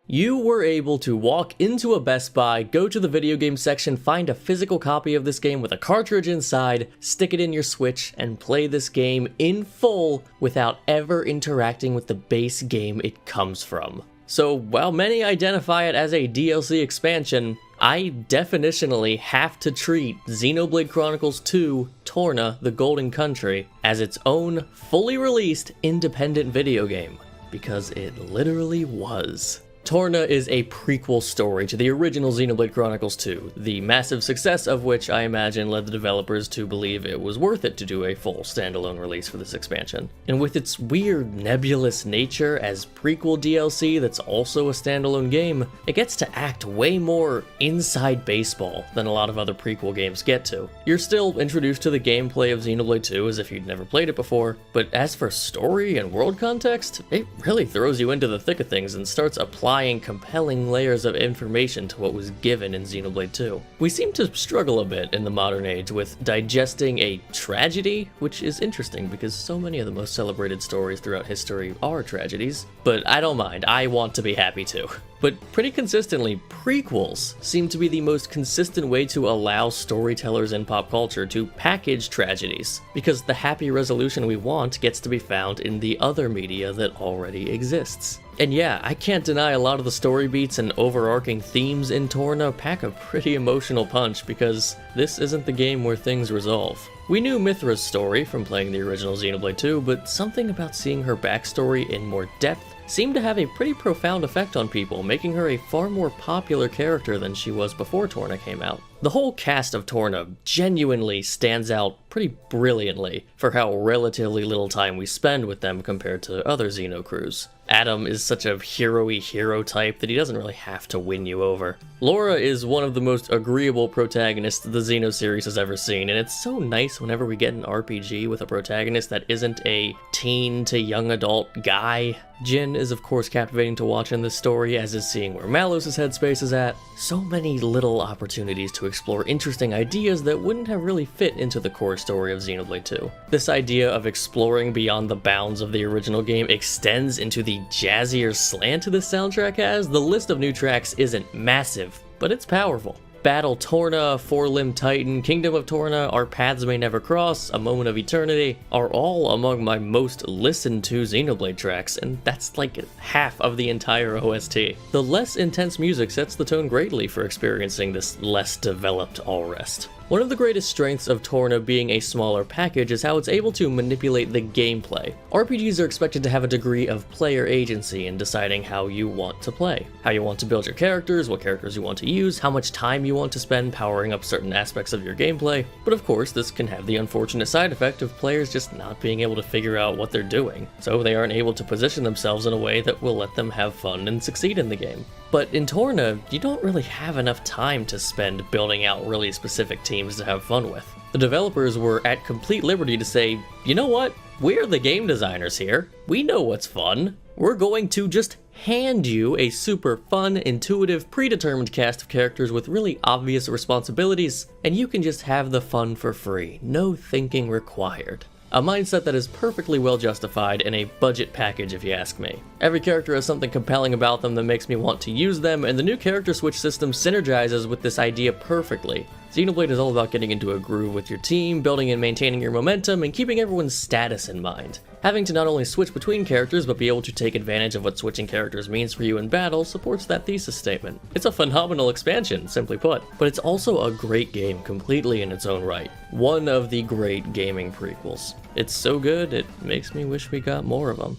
You were able to walk into a Best Buy, go to the video game section, find a physical copy of this game with a cartridge inside, stick it in your Switch, and play this game in full without ever interacting with the base game it comes from. So while many identify it as a DLC expansion, I definitionally have to treat Xenoblade Chronicles 2 Torna: The Golden Country as its own fully released independent video game, because it literally was. Torna is a prequel story to the original Xenoblade Chronicles 2, the massive success of which I imagine led the developers to believe it was worth it to do a full standalone release for this expansion. And with its weird nebulous nature as prequel DLC that's also a standalone game, it gets to act way more inside baseball than a lot of other prequel games get to. You're still introduced to the gameplay of Xenoblade 2 as if you'd never played it before, but as for story and world context, it really throws you into the thick of things and starts applying compelling layers of information to what was given in Xenoblade 2. We seem to struggle a bit in the modern age with digesting a tragedy, which is interesting because so many of the most celebrated stories throughout history are tragedies, but I don't mind, I want to be happy too. But pretty consistently, prequels seem to be the most consistent way to allow storytellers in pop culture to package tragedies, because the happy resolution we want gets to be found in the other media that already exists. And yeah, I can't deny a lot of the story beats and overarching themes in Torna pack a pretty emotional punch, because this isn't the game where things resolve. We knew Mithra's story from playing the original Xenoblade 2, but something about seeing her backstory in more depth seemed to have a pretty profound effect on people, making her a far more popular character than she was before Torna came out. The whole cast of Torna genuinely stands out pretty brilliantly for how relatively little time we spend with them compared to other Xeno crews. Adam is such a hero-y hero type that he doesn't really have to win you over. Laura is one of the most agreeable protagonists the Xeno series has ever seen, and it's so nice whenever we get an RPG with a protagonist that isn't a teen to young adult guy. Jin is of course captivating to watch in this story, as is seeing where Malos' headspace is at. So many little opportunities to explore interesting ideas that wouldn't have really fit into the core story of Xenoblade 2. This idea of exploring beyond the bounds of the original game extends into the jazzier slant this soundtrack has. The list of new tracks isn't massive, but it's powerful. Battle Torna, Four-Limbed Titan, Kingdom of Torna, Our Paths May Never Cross, A Moment of Eternity are all among my most listened to Xenoblade tracks, and that's like half of the entire OST. The less intense music sets the tone greatly for experiencing this less developed all-rest. One of the greatest strengths of Torna being a smaller package is how it's able to manipulate the gameplay. RPGs are expected to have a degree of player agency in deciding how you want to play, how you want to build your characters, what characters you want to use, how much time you want to spend powering up certain aspects of your gameplay, but of course this can have the unfortunate side effect of players just not being able to figure out what they're doing, so they aren't able to position themselves in a way that will let them have fun and succeed in the game. But in Torna, you don't really have enough time to spend building out really specific teams to have fun with. The developers were at complete liberty to say, you know what, we're the game designers here, we know what's fun, we're going to just hand you a super fun, intuitive, predetermined cast of characters with really obvious responsibilities, and you can just have the fun for free, no thinking required. A mindset that is perfectly well justified in a budget package if you ask me. Every character has something compelling about them that makes me want to use them, and the new character switch system synergizes with this idea perfectly. Xenoblade is all about getting into a groove with your team, building and maintaining your momentum, and keeping everyone's status in mind. Having to not only switch between characters, but be able to take advantage of what switching characters means for you in battle supports that thesis statement. It's a phenomenal expansion, simply put, but it's also a great game completely in its own right. One of the great gaming prequels. It's so good, it makes me wish we got more of them.